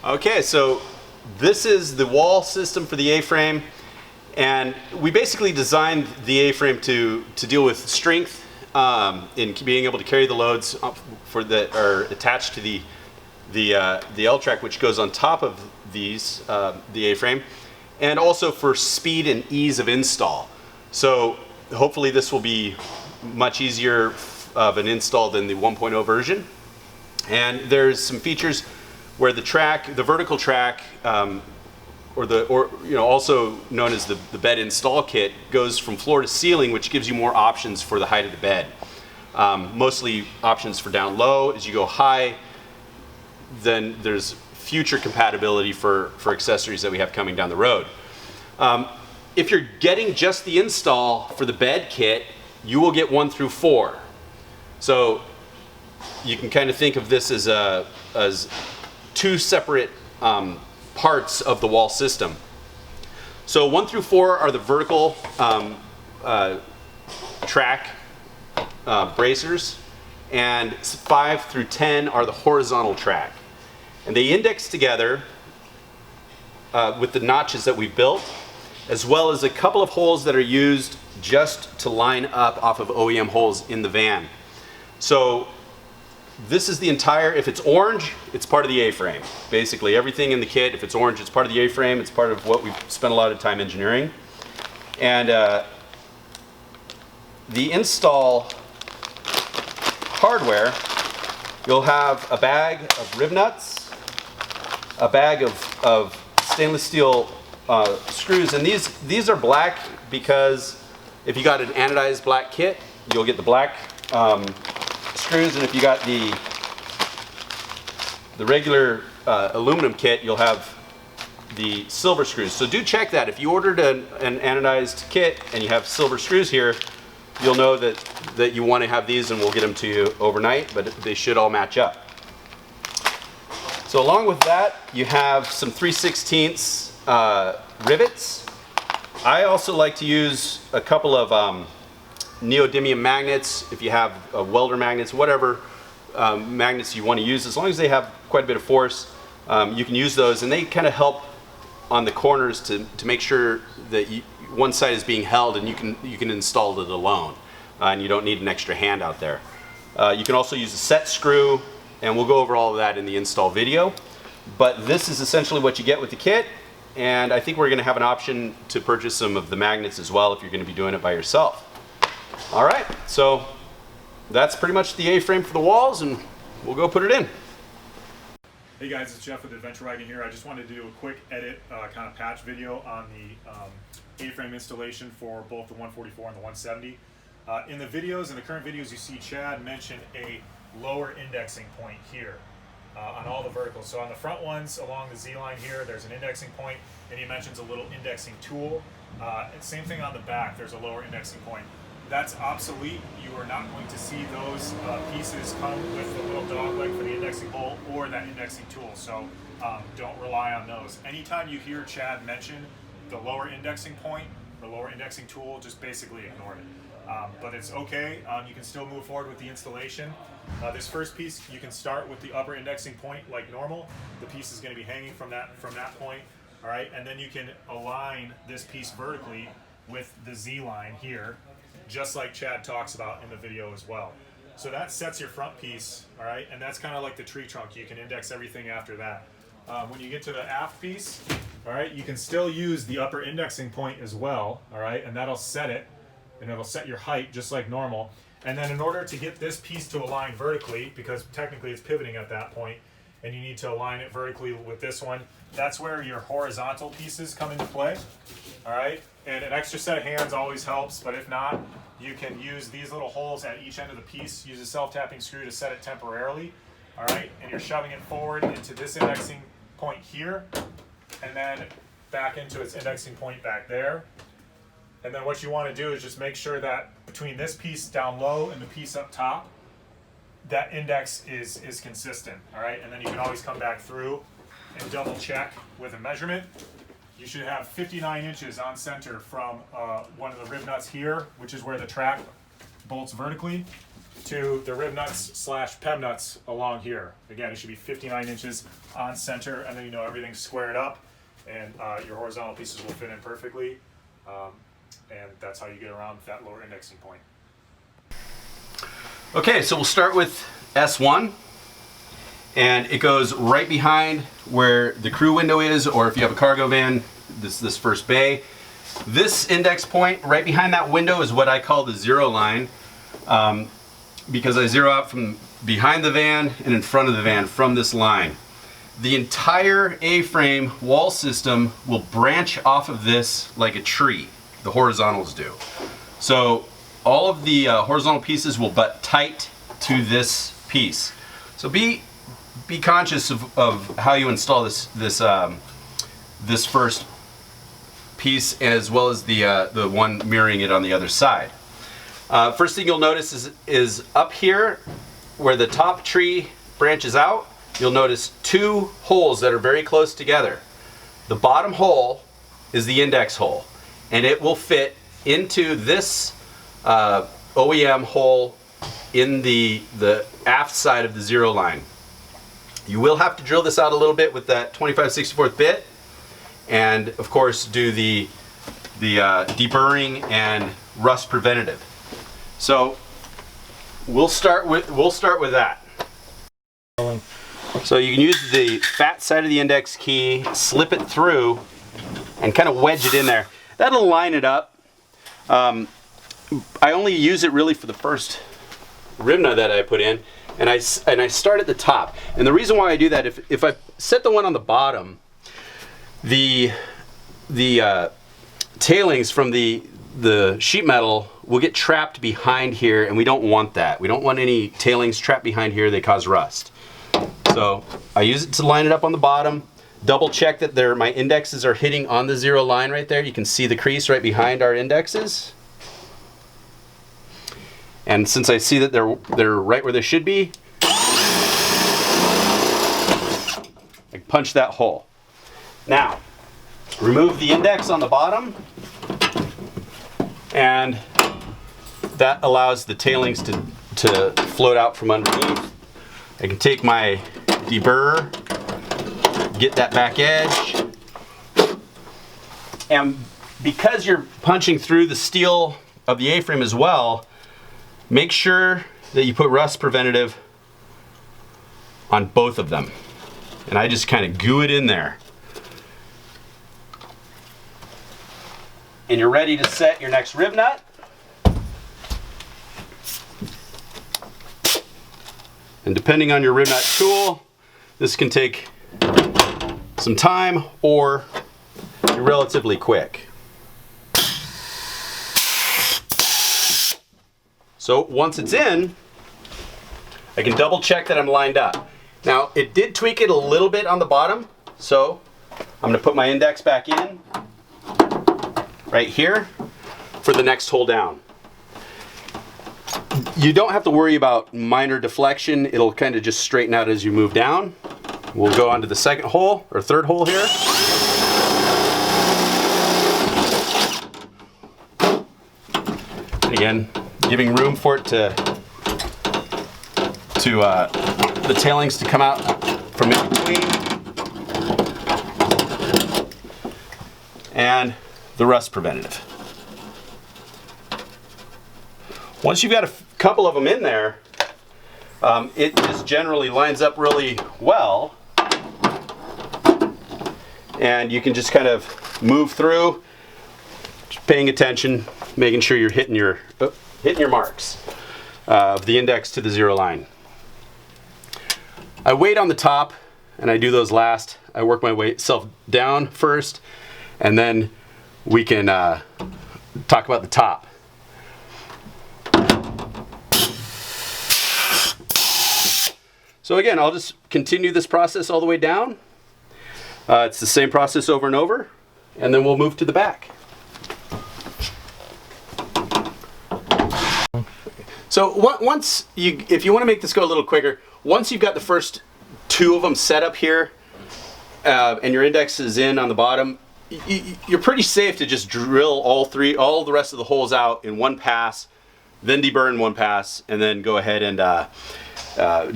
Okay, so this is the wall system for the A-frame, and we basically designed the A-frame to deal with strength in being able to carry the loads that are attached to the L-track, which goes on top of these the A-frame, and also for speed and ease of install. So hopefully this will be much easier of an install than the 1.0 version. And there's some features where the vertical track, also known as the bed install kit, goes from floor to ceiling, which gives you more options for the height of the bed. Mostly options for down low. As you go high, then there's future compatibility for accessories that we have coming down the road. If you're getting just the install for the bed kit, you will get 1 through 4. So you can kind of think of this as two separate parts of the wall system. So 1 through 4 are the vertical track bracers, and 5 through 10 are the horizontal track. And they index together with the notches that we've built, as well as a couple of holes that are used just to line up off of OEM holes in the van. So this is the entire, if it's orange, it's part of the A-frame. Basically everything in the kit, if it's orange, it's part of the A-frame, it's part of what we've spent a lot of time engineering. And the install hardware, you'll have a bag of rib nuts, a bag of stainless steel screws, and these are black because if you got an anodized black kit, you'll get the black screws, and if you got the regular aluminum kit, you'll have the silver screws. So do check that. If you ordered an anodized kit and you have silver screws here, you'll know that you want to have these, and we'll get them to you overnight, but they should all match up. So along with that, you have some 3/16 rivets. I also like to use a couple of neodymium magnets. If you have welder magnets, whatever magnets you want to use, as long as they have quite a bit of force, you can use those, and they kind of help on the corners to make sure that one side is being held, and you can install it alone, and you don't need an extra hand out there. You can also use a set screw, and we'll go over all of that in the install video. But this is essentially what you get with the kit, and I think we're going to have an option to purchase some of the magnets as well if you're going to be doing it by yourself. All right, so that's pretty much the A-frame for the walls, and we'll go put it in. Hey guys, it's Jeff with Adventure Wagon here. I just wanted to do a quick edit, kind of patch video on the A-frame installation for both the 144 and the 170. In the current videos, you see Chad mention a lower indexing point here on all the verticals. So on the front ones along the Z-line here, there's an indexing point, and he mentions a little indexing tool. And same thing on the back, there's a lower indexing point. That's obsolete. You are not going to see those pieces come with the little dog leg for the indexing hole or that indexing tool, so don't rely on those. Anytime you hear Chad mention the lower indexing point, the lower indexing tool, just basically ignore it. But it's okay, you can still move forward with the installation. This first piece, you can start with the upper indexing point like normal. The piece is going to be hanging from that point, all right? And then you can align this piece vertically with the Z-line here, just like Chad talks about in the video as well. So that sets your front piece, all right? And that's kind of like the tree trunk. You can index everything after that. When you get to the aft piece, all right, you can still use the upper indexing point as well, all right? And that'll set it, and it'll set your height just like normal. And then in order to get this piece to align vertically, because technically it's pivoting at that point, and you need to align it vertically with this one, that's where your horizontal pieces come into play, all right? And an extra set of hands always helps, but if not, you can use these little holes at each end of the piece, use a self-tapping screw to set it temporarily, all right? And you're shoving it forward into this indexing point here, and then back into its indexing point back there. And then what you want to do is just make sure that between this piece down low and the piece up top, that index is consistent, all right? And then you can always come back through and double check with a measurement. You should have 59 inches on center from one of the rib nuts here, which is where the track bolts vertically, to the rib nuts / PEM nuts along here. Again, it should be 59 inches on center, and then you know everything's squared up, and your horizontal pieces will fit in perfectly. And that's how you get around that lower indexing point. Okay, so we'll start with S1, and it goes right behind where the crew window is, or if you have a cargo van, this first bay. This index point right behind that window is what I call the zero line, because I zero out from behind the van and in front of the van from this line. The entire A-frame wall system will branch off of this like a tree. The horizontals do. So all of the horizontal pieces will butt tight to this piece. So be conscious of how you install this first piece, as well as the one mirroring it on the other side. First thing you'll notice is up here where the top tree branches out, you'll notice two holes that are very close together. The bottom hole is the index hole, and it will fit into this OEM hole in the aft side of the zero line. You will have to drill this out a little bit with that 25/64 bit, and of course do the deburring and rust preventative. So we'll start with that. So you can use the fat side of the index key, slip it through, and kind of wedge it in there. That'll line it up. I only use it really for the first rib nut that I put in, and I start at the top. And the reason why I do that, if I set the one on the bottom, the tailings from the sheet metal will get trapped behind here, and we don't want that. We don't want any tailings trapped behind here. They cause rust. So I use it to line it up on the bottom. Double check that my indexes are hitting on the zero line right there. You can see the crease right behind our indexes. And since I see that they're right where they should be, I punch that hole. Now, remove the index on the bottom, and that allows the tailings to float out from underneath. I can take my deburr, get that back edge, and because you're punching through the steel of the A-frame as well, make sure that you put rust preventative on both of them. And I just kind of goo it in there. And you're ready to set your next rib nut. And depending on your rib nut tool, this can take some time or be relatively quick. So once it's in, I can double check that I'm lined up. Now, it did tweak it a little bit on the bottom, so I'm going to put my index back in right here for the next hole down. You don't have to worry about minor deflection. It'll kind of just straighten out as you move down. We'll go on to the second hole, or third hole here. And again, giving room for it the tailings to come out from in between. And the rust preventative. Once you've got a couple of them in there, it just generally lines up really well, and you can just kind of move through, just paying attention, making sure you're hitting your marks of the index to the zero line. I wait on the top, and I do those last. I work myself down first, and then we can talk about the top. So again, I'll just continue this process all the way down. It's the same process over and over, and then we'll move to the back. So once if you want to make this go a little quicker, once you've got the first two of them set up here, and your index is in on the bottom, you're pretty safe to just drill all the rest of the holes out in one pass then deburr in one pass, and then go ahead and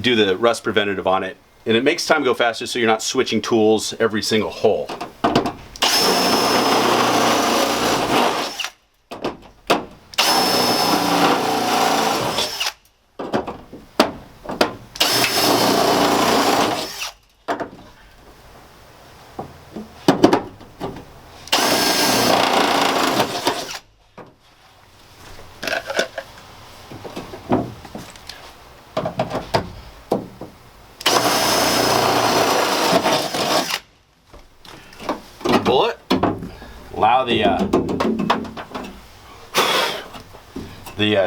do the rust preventative on it. And it makes time go faster so you're not switching tools every single hole. Bullet. Allow the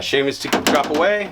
shavings to drop away.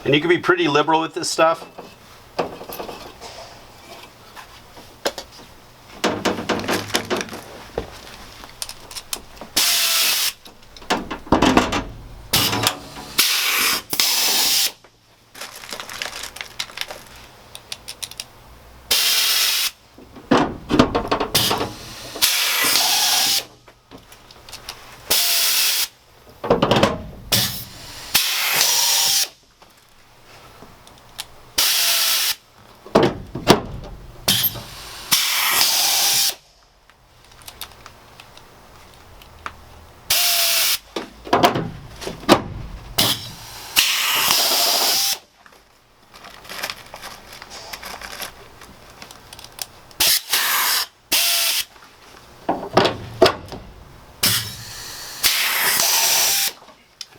And you can be pretty liberal with this stuff.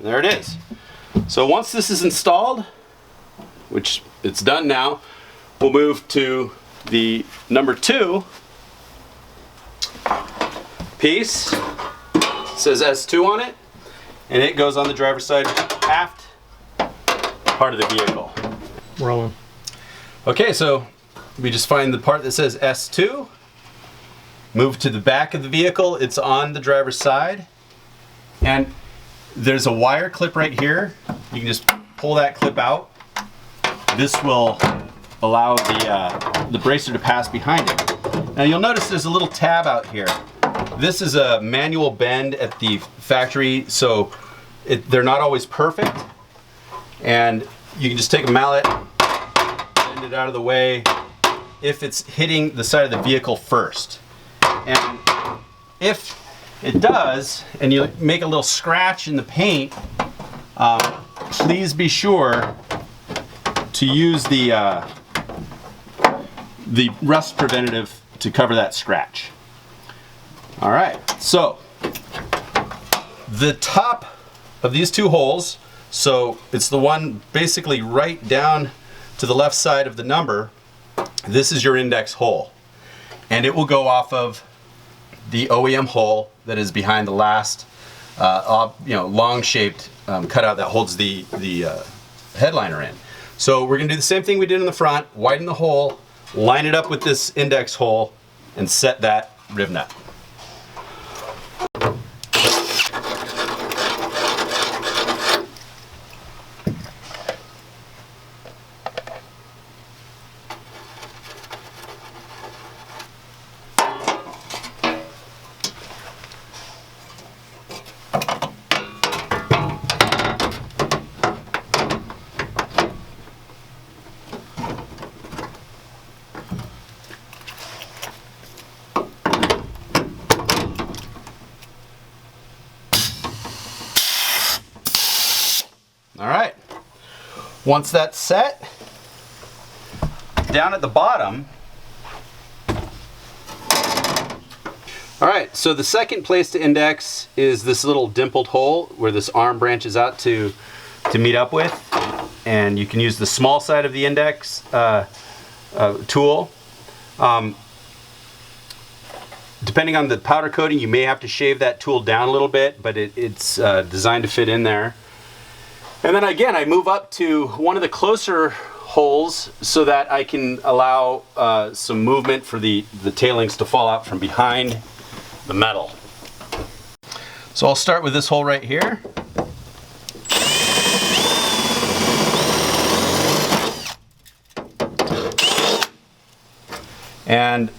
And there it is. So once this is installed, which it's done now, we'll move to the number 2 piece. It says S2 on it, and it goes on the driver's side aft part of the vehicle. Rolling. Okay, so we just find the part that says S2, move to the back of the vehicle. It's on the driver's side, and there's a wire clip right here. You can just pull that clip out. This will allow the bracer to pass behind it. Now you'll notice there's a little tab out here. This is a manual bend at the factory, so they're not always perfect. And you can just take a mallet, bend it out of the way if it's hitting the side of the vehicle first. And if it does, and you make a little scratch in the paint, please be sure to use the rust preventative to cover that scratch. All right, so the top of these 2 holes, so it's the one basically right down to the left side of the number, this is your index hole. And it will go off of the OEM hole that is behind the last long-shaped cutout that holds the headliner in. So we're going to do the same thing we did in the front, widen the hole, line it up with this index hole, and set that rib nut. All right, once that's set, down at the bottom, All right, so the second place to index is this little dimpled hole where this arm branches out to meet up with. And you can use the small side of the index tool. Depending on the powder coating, you may have to shave that tool down a little bit, but it's designed to fit in there. And then again, I move up to one of the closer holes so that I can allow some movement for the tailings to fall out from behind the metal. So I'll start with this hole right here. And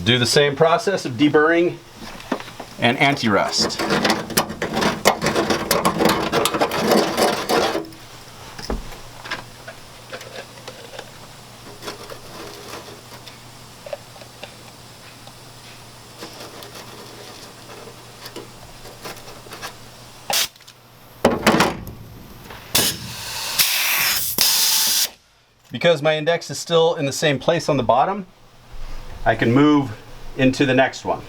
do the same process of deburring and anti-rust. Because my index is still in the same place on the bottom, I can move into the next one.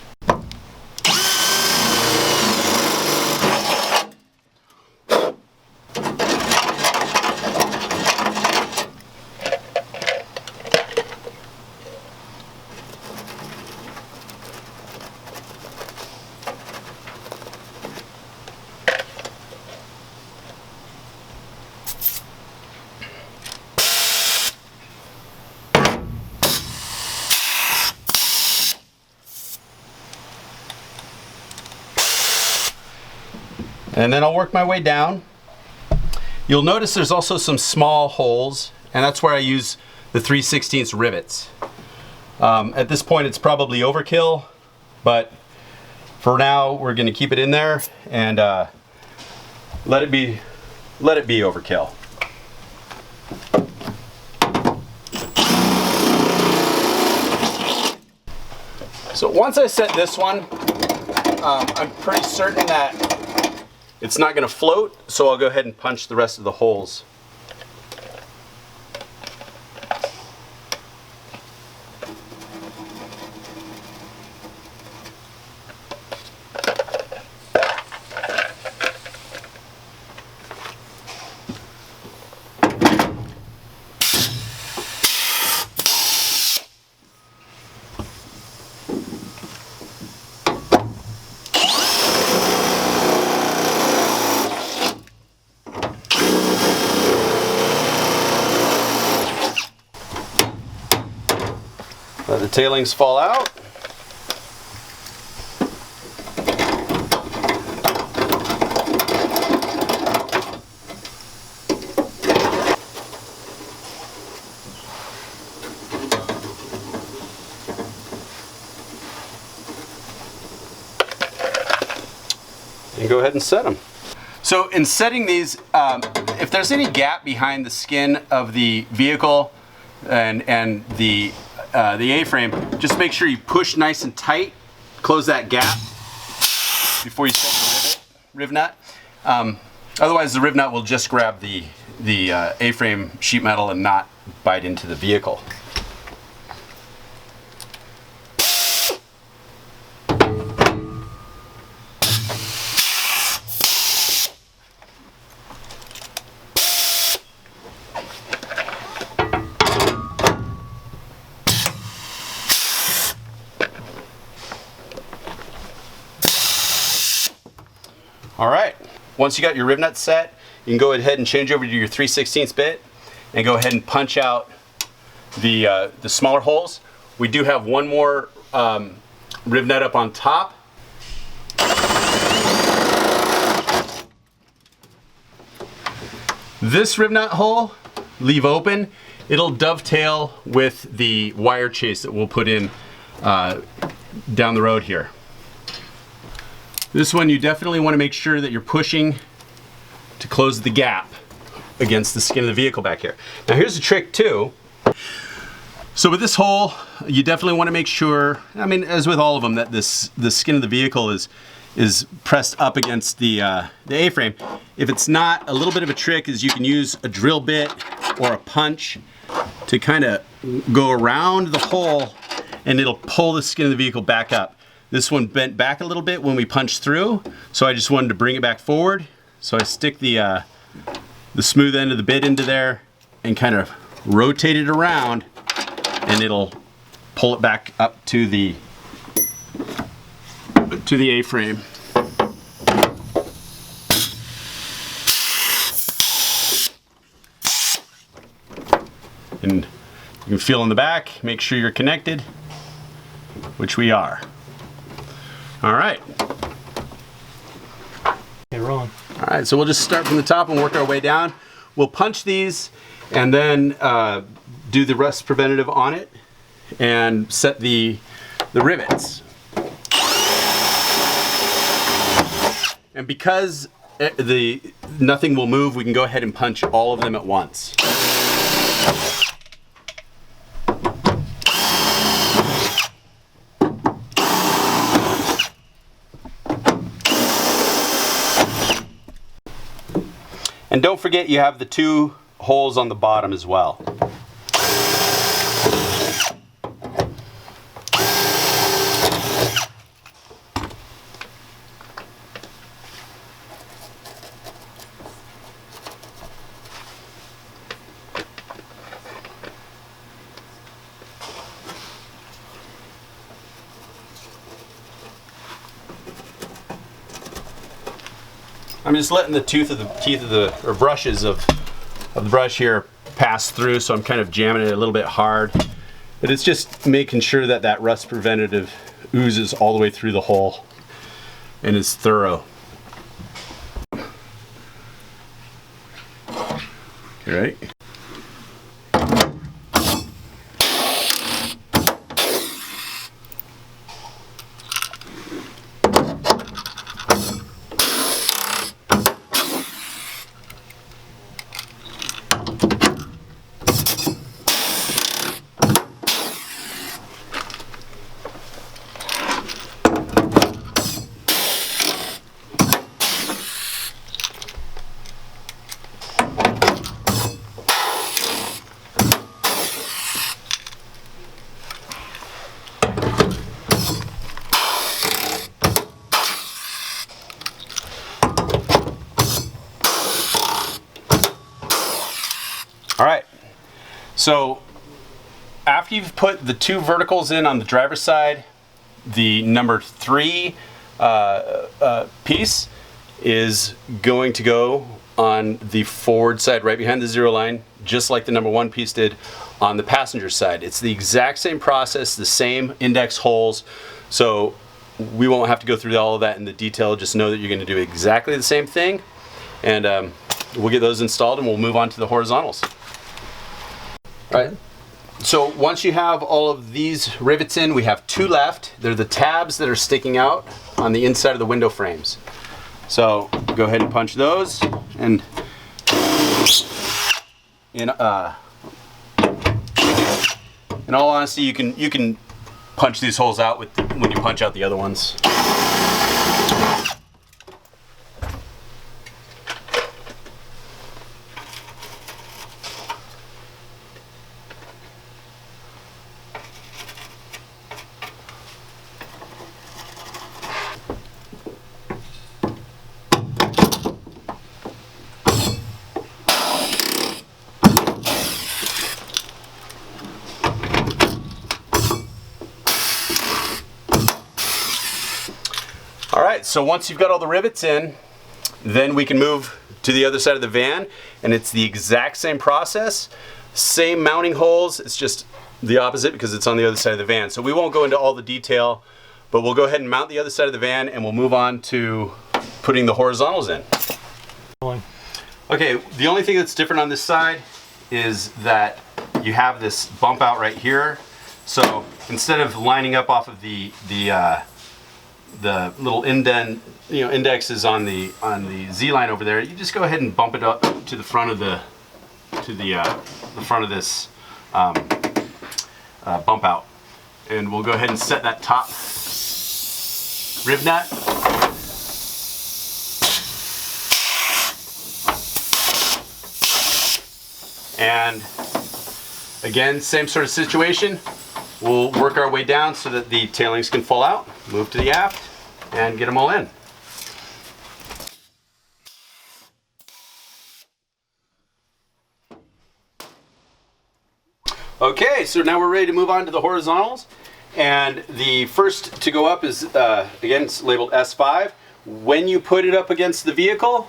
And then I'll work my way down. You'll notice there's also some small holes, and that's where I use the 3/16 rivets. At this point it's probably overkill, but for now we're going to keep it in there and let it be overkill. So once I set this one, I'm pretty certain that it's not going to float, so I'll go ahead and punch the rest of the holes. Let the tailings fall out. And go ahead and set them. So in setting these, if there's any gap behind the skin of the vehicle and the A-frame, just make sure you push nice and tight, close that gap before you set the riv nut. Otherwise the riv nut will just grab the A-frame sheet metal and not bite into the vehicle. All right, once you got your riv nut set, you can go ahead and change over to your 3/16 bit and go ahead and punch out the smaller holes. We do have one more riv nut up on top. This riv nut hole, leave open. It'll dovetail with the wire chase that we'll put in down the road here. This one you definitely want to make sure that you're pushing to close the gap against the skin of the vehicle back here. Now here's a trick too. So with this hole, you definitely want to make sure, I mean, as with all of them, that the skin of the vehicle is pressed up against the A-frame. If it's not, a little bit of a trick is you can use a drill bit or a punch to kind of go around the hole and it'll pull the skin of the vehicle back up. This one bent back a little bit when we punched through, so I just wanted to bring it back forward. So I stick the smooth end of the bit into there and kind of rotate it around, and it'll pull it back up to the A-frame. And you can feel in the back, make sure you're connected, which we are. All right. Okay, rolling. All right, so we'll just start from the top and work our way down. We'll punch these and then do the rust preventative on it and set the rivets. And because nothing will move, we can go ahead and punch all of them at once. And don't forget you have the 2 holes on the bottom as well. I'm just letting the teeth of the brushes of the brush here pass through, so I'm kind of jamming it a little bit hard. But it's just making sure that that rust preventative oozes all the way through the hole and is thorough. Okay, ready? All right, so after you've put the 2 verticals in on the driver's side, the number 3 piece is going to go on the forward side right behind the 0 line, just like the number 1 piece did on the passenger side. It's the exact same process, the same index holes, so we won't have to go through all of that in the detail. Just know that you're going to do exactly the same thing, and we'll get those installed and we'll move on to the horizontals. All right, so once you have all of these rivets in, we have 2 left. They're the tabs that are sticking out on the inside of the window frames. So go ahead and punch those, and in all honesty, you can punch these holes out when you punch out the other ones. All right, so once you've got all the rivets in, then we can move to the other side of the van, and it's the exact same process, same mounting holes. It's just the opposite because it's on the other side of the van. So we won't go into all the detail, but we'll go ahead and mount the other side of the van, and we'll move on to putting the horizontals in. Okay, the only thing that's different on this side is that you have this bump out right here. So instead of lining up off of the little indexes on the Z line over there, you just go ahead and bump it up to the front of the front of this bump out, and we'll go ahead and set that top rib nut. And again, same sort of situation. we'll work our way down so that the tailings can fall out, move to the aft, and get them all in. Okay, so now we're ready to move on to the horizontals. And the first to go up is, again, it's labeled S5. When you put it up against the vehicle,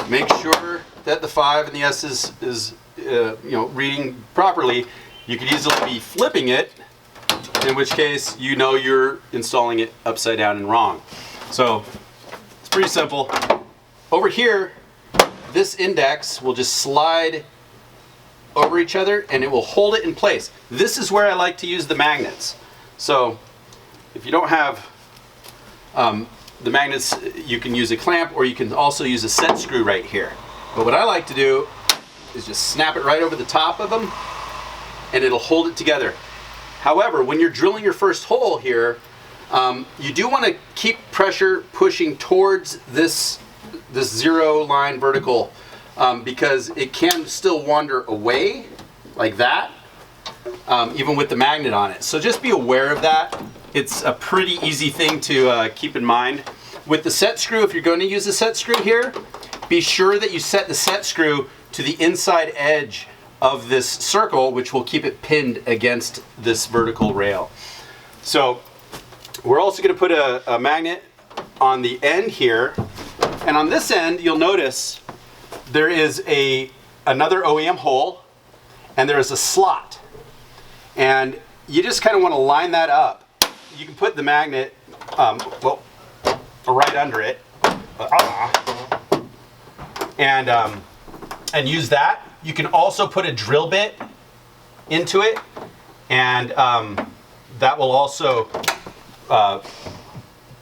make sure that the 5 and the S is reading properly. You could easily be flipping it, in which case you know you're installing it upside down and wrong. So it's pretty simple. Over here, this index will just slide over each other and it will hold it in place. This is where I like to use the magnets. So if you don't have the magnets, you can use a clamp, or you can also use a set screw right here. But what I like to do is just snap it right over the top of them and it'll hold it together. However, when you're drilling your first hole here, you do want to keep pressure pushing towards this zero line vertical, because it can still wander away like that, even with the magnet on it. So just be aware of that. It's a pretty easy thing to keep in mind. With the set screw, if you're going to use a set screw here, be sure that you set the set screw to the inside edge of this circle, which will keep it pinned against this vertical rail. So we're also going to put a magnet on the end here, and on this end you'll notice there is another OEM hole and there is a slot, and you just kind of want to line that up. You can put the magnet right under it and use that. You can also put a drill bit into it, and that will also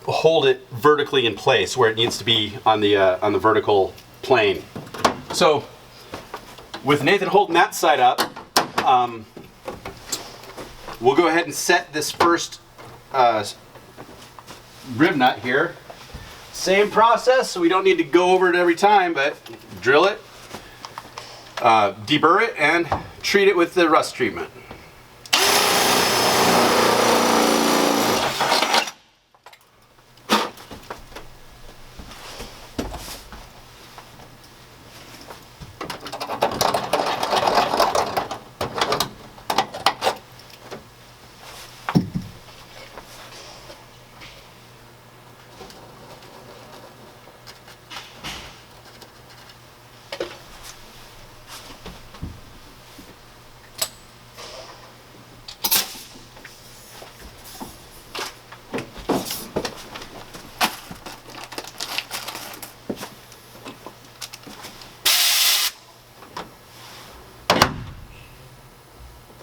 hold it vertically in place where it needs to be on the vertical plane. So with Nathan holding that side up, we'll go ahead and set this first rib nut here. Same process, so we don't need to go over it every time, but drill it, deburr it, and treat it with the rust treatment.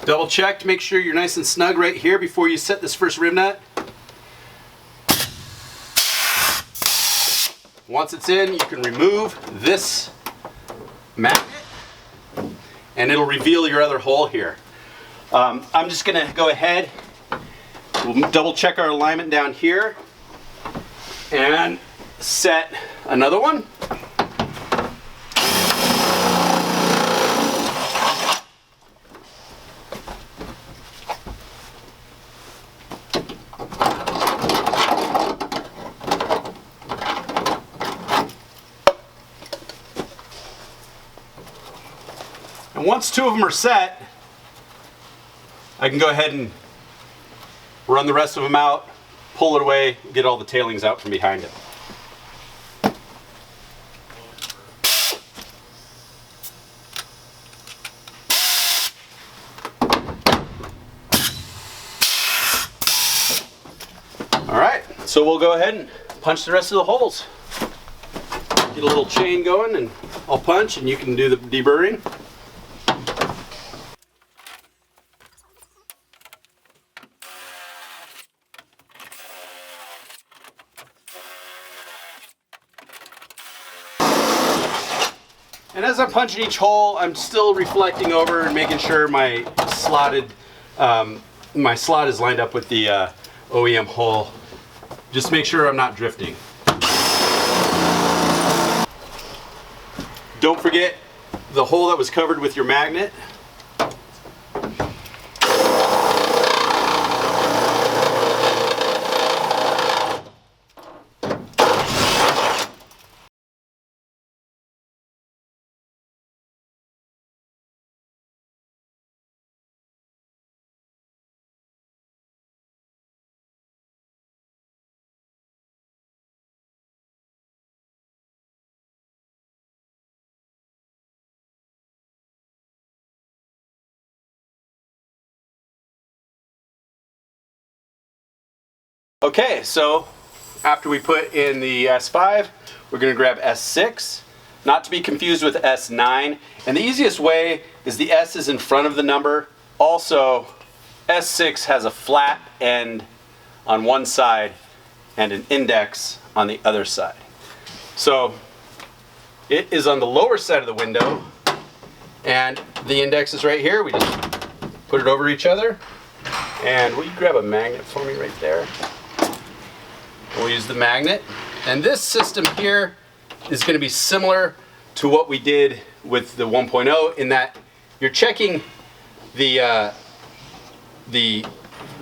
Double check to make sure you're nice and snug right here before you set this first rib nut. Once it's in, you can remove this magnet and it'll reveal your other hole here. I'm just going to go ahead, we'll double check our alignment down here and set another one. And once two of them are set, I can go ahead and run the rest of them out, pull it away, get all the tailings out from behind it. All right, so we'll go ahead and punch the rest of the holes. Get a little chain going and I'll punch and you can do the deburring. And as I'm punching each hole, I'm still reflecting over and making sure my slot is lined up with the OEM hole. Just make sure I'm not drifting. Don't forget the hole that was covered with your magnet. Okay, so after we put in the S5, we're going to grab S6, not to be confused with S9. And the easiest way is the S is in front of the number. Also, S6 has a flat end on one side and an index on the other side. So it is on the lower side of the window, and the index is right here. We just put it over each other. And will you grab a magnet for me right there? We'll use the magnet. And this system here is going to be similar to what we did with the 1.0 in that you're checking the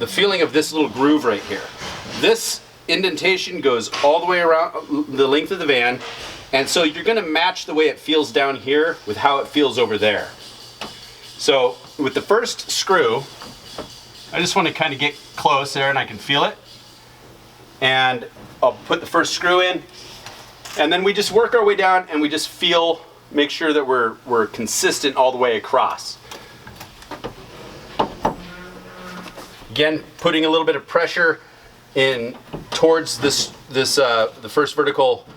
feeling of this little groove right here. This indentation goes all the way around the length of the van, and so you're going to match the way it feels down here with how it feels over there. So with the first screw, I just want to kind of get close there and I can feel it. And I'll put the first screw in, and then we just work our way down and we just feel, make sure that we're consistent all the way across. Again, putting a little bit of pressure in towards the first vertical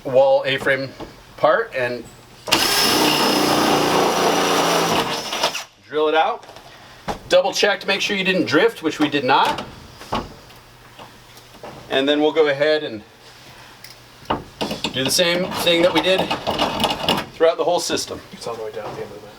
wall A-frame part, and drill it out. Double check to make sure you didn't drift, which we did not. And then we'll go ahead and do the same thing that we did throughout the whole system. It's all the way down at the end of the van.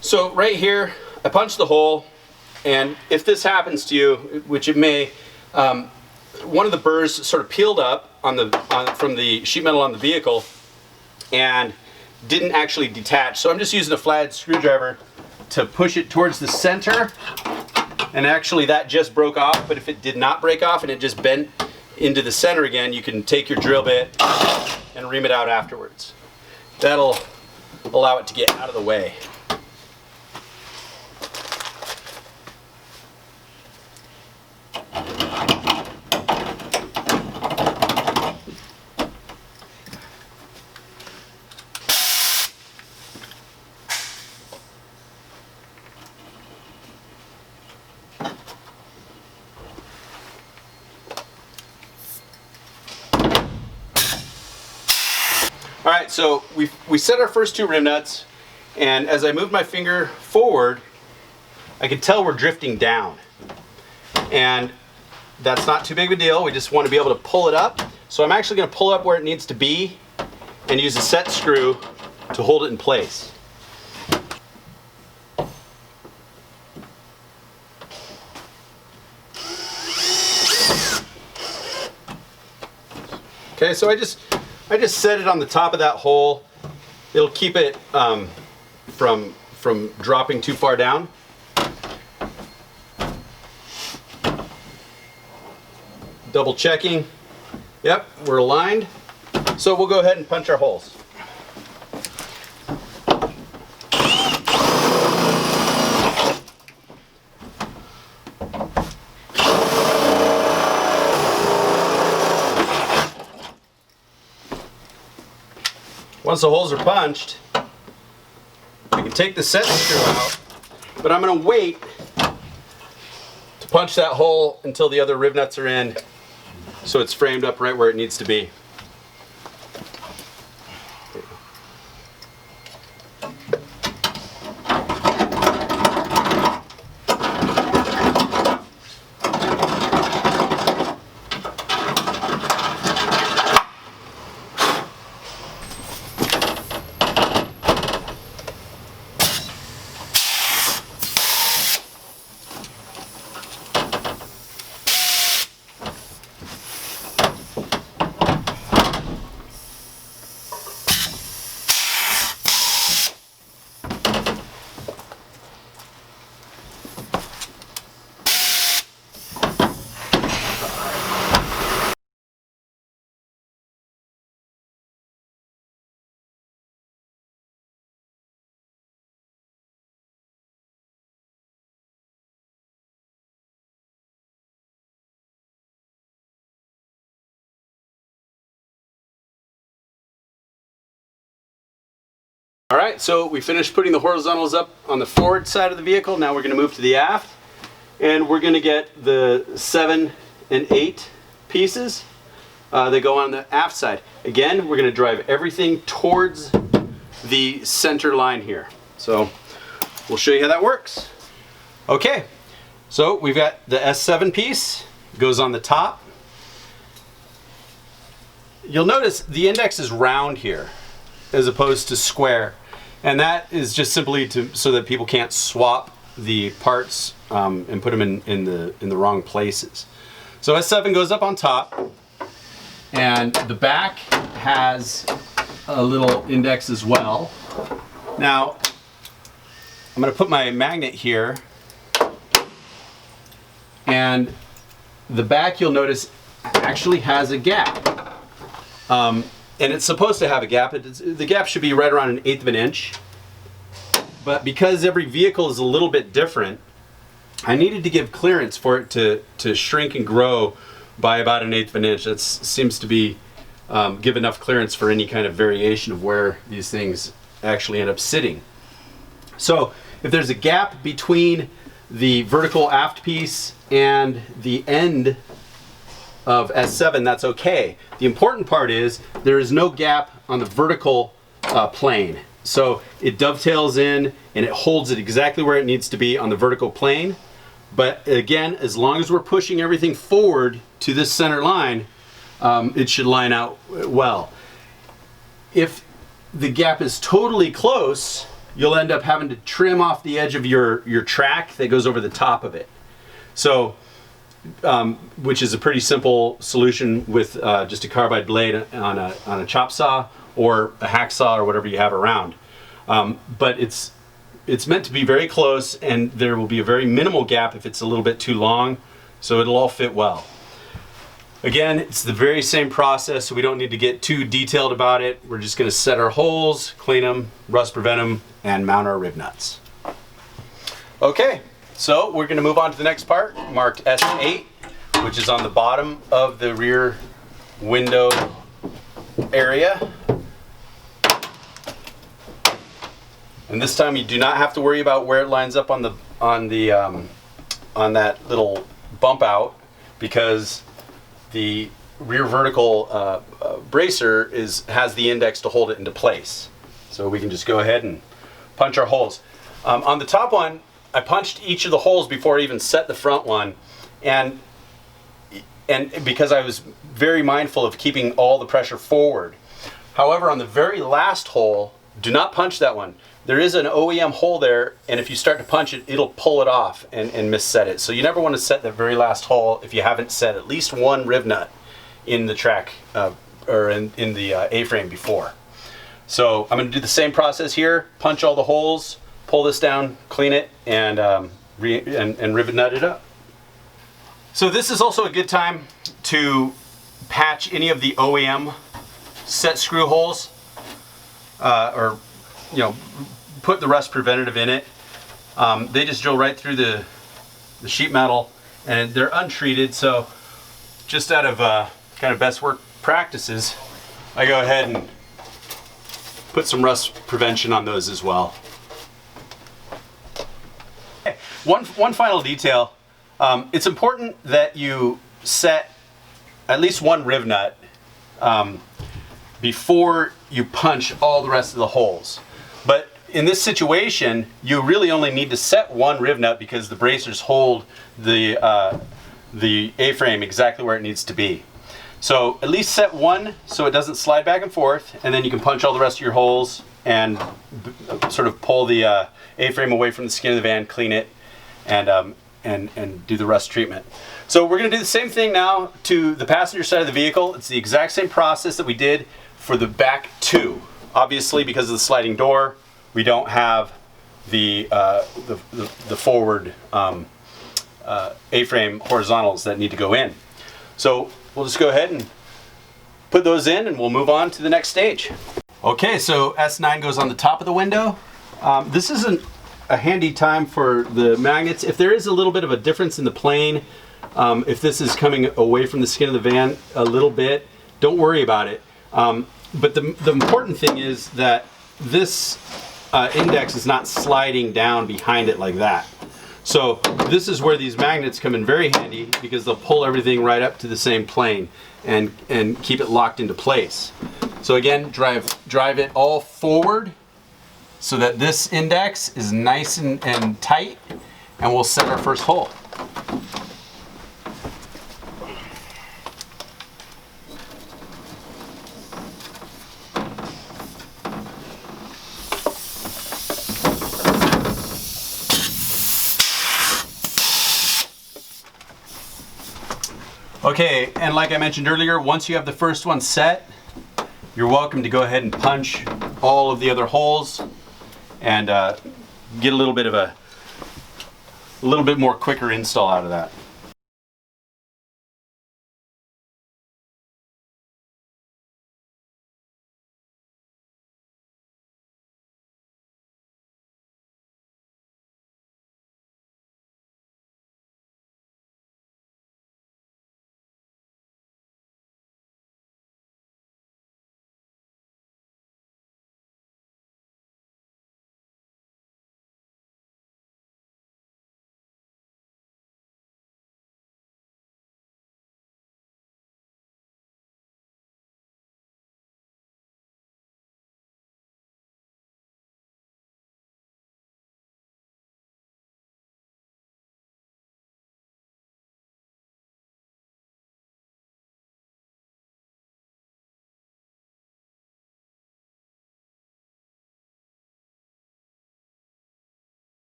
So right here, I punched the hole, and if this happens to you, which it may, one of the burrs sort of peeled up from the sheet metal on the vehicle and didn't actually detach. So I'm just using a flathead screwdriver to push it towards the center, and actually that just broke off. But if it did not break off and it just bent into the center again, you can take your drill bit and ream it out afterwards. That'll allow it to get out of the way. All right, so we set our first two rim nuts, and as I moved my finger forward, I could tell we're drifting down. And that's not too big of a deal. We just want to be able to pull it up. So I'm actually going to pull up where it needs to be and use a set screw to hold it in place. Okay, so I just set it on the top of that hole. It'll keep it from dropping too far down. Double checking. Yep, we're aligned. So we'll go ahead and punch our holes. Once the holes are punched, I can take the set screw out, but I'm going to wait to punch that hole until the other rib nuts are in, so it's framed up right where it needs to be. All right, so we finished putting the horizontals up on the forward side of the vehicle. Now we're going to move to the aft, and we're going to get the 7 and 8 pieces that go on the aft side. Again, we're going to drive everything towards the center line here. So we'll show you how that works. Okay, so we've got the S7 piece, goes on the top. You'll notice the index is round here as opposed to square, and that is just simply so that people can't swap the parts and put them in the wrong places. So S7 goes up on top, and the back has a little index as well. Now I'm going to put my magnet here, and the back, you'll notice, actually has a gap. And it's supposed to have a gap. The gap should be right around 1/8 of an inch. But because every vehicle is a little bit different, I needed to give clearance for it to shrink and grow by about 1/8 of an inch. That seems to be give enough clearance for any kind of variation of where these things actually end up sitting. So if there's a gap between the vertical aft piece and the end of S7, that's okay. The important part is there is no gap on the vertical plane. So it dovetails in and it holds it exactly where it needs to be on the vertical plane. But again, as long as we're pushing everything forward to this center line, it should line out well. If the gap is totally close, you'll end up having to trim off the edge of your track that goes over the top of it. So which is a pretty simple solution with just a carbide blade on a chop saw or a hacksaw or whatever you have around. But it's meant to be very close, and there will be a very minimal gap if it's a little bit too long, so it'll all fit well. Again, it's the very same process, so we don't need to get too detailed about it. We're just going to set our holes, clean them, rust prevent them, and mount our rib nuts. Okay. So we're going to move on to the next part, marked S8, which is on the bottom of the rear window area. And this time you do not have to worry about where it lines up on that little bump out, because the rear vertical bracer has the index to hold it into place. So we can just go ahead and punch our holes. On the top one, I punched each of the holes before I even set the front one, and because I was very mindful of keeping all the pressure forward. However, on the very last hole, do not punch that one. There is an OEM hole there, and if you start to punch it, it'll pull it off and misset it. So you never want to set the very last hole if you haven't set at least one rib nut in the track or in the A-frame before. So I'm going to do the same process here, punch all the holes, pull this down, clean it, and rivet nut it up. So this is also a good time to patch any of the OEM set screw holes, or put the rust preventative in it. They just drill right through the sheet metal, and they're untreated. So just out of kind of best work practices, I go ahead and put some rust prevention on those as well. One final detail. It's important that you set at least one rib nut before you punch all the rest of the holes. But in this situation, you really only need to set one rib nut because the bracers hold the A-frame exactly where it needs to be. So at least set one so it doesn't slide back and forth, and then you can punch all the rest of your holes and sort of pull the A-frame away from the skin of the van, clean it, and do the rust treatment. So we're going to do the same thing now to the passenger side of the vehicle. It's the exact same process that we did for the back two. Obviously, because of the sliding door, we don't have the forward A-frame horizontals that need to go in. So we'll just go ahead and put those in, and we'll move on to the next stage. Okay, so S9 goes on the top of the window. This isn't a handy time for the magnets. If there is a little bit of a difference in the plane, if this is coming away from the skin of the van a little bit, don't worry about it. But the important thing is that this index is not sliding down behind it like that. So this is where these magnets come in very handy, because they'll pull everything right up to the same plane and keep it locked into place. So again, drive it all forward so that this index is nice and tight, and we'll set our first hole. Okay, and like I mentioned earlier, once you have the first one set, you're welcome to go ahead and punch all of the other holes and get a little bit more quicker install out of that.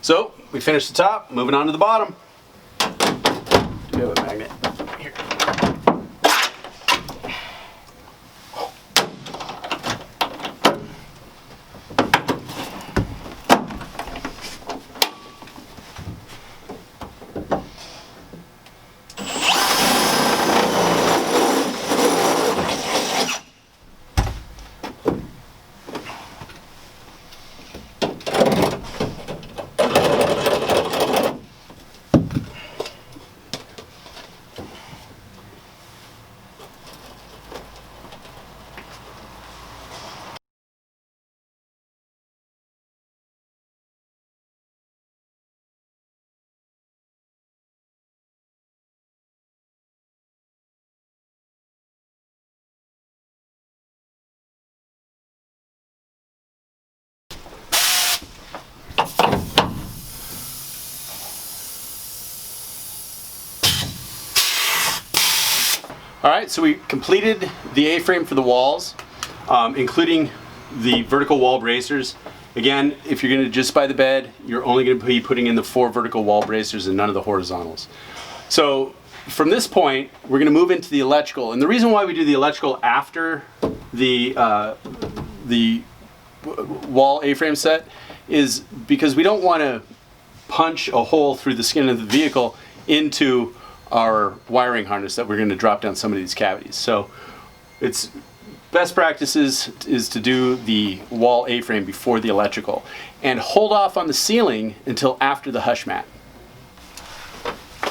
So we finished the top, moving on to the bottom. Do you have a magnet? Here. All right, so we completed the A-frame for the walls, including the vertical wall bracers. Again, if you're going to just buy the bed, you're only going to be putting in the 4 vertical wall bracers and none of the horizontals. So from this point, we're going to move into the electrical. And the reason why we do the electrical after the wall A-frame set is because we don't want to punch a hole through the skin of the vehicle into our wiring harness that we're going to drop down some of these cavities. So it's best practices is to do the wall A-frame before the electrical, and hold off on the ceiling until after the hush mat.